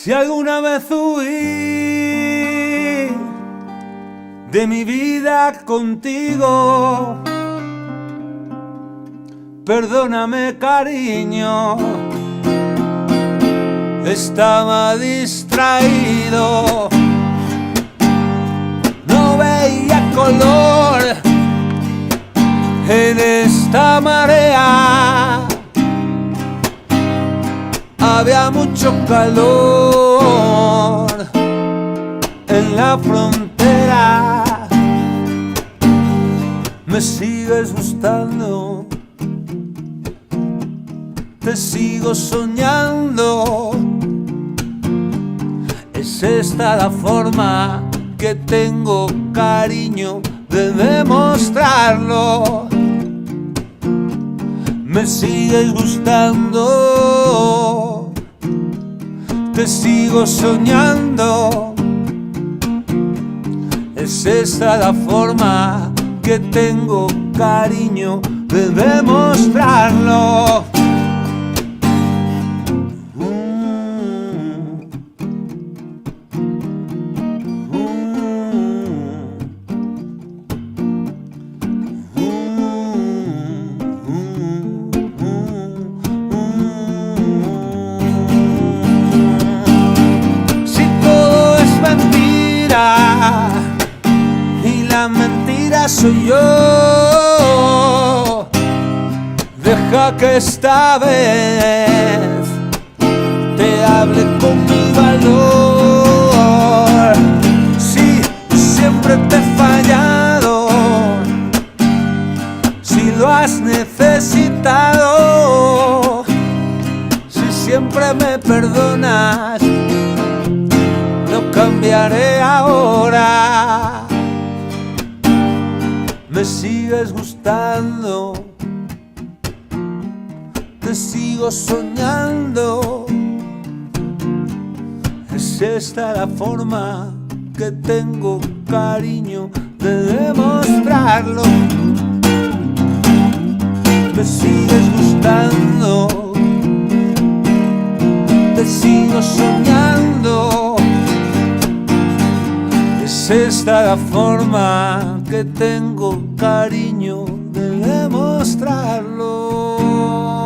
Si alguna vez huí de mi vida contigo, perdóname, cariño, estaba distraído, no veía color en esta marea. Había mucho calor en la frontera. Me sigues gustando, te sigo soñando. Es esta la forma que tengo, cariño, de demostrarlo. Me sigues gustando, te sigo soñando. Es esta la forma que tengo, cariño, de demostrarlo. Y la mentira soy yo, deja que esta vez te hable con mi valor. Si siempre te he fallado, si lo has necesitado, si siempre me perdonas, no cambiaré ahora. Me sigues gustando, te sigo soñando. Es esta la forma que tengo, cariño, de demostrarlo. Me sigues gustando, te sigo soñando. Es esta la forma que tengo, cariño, de demostrarlo.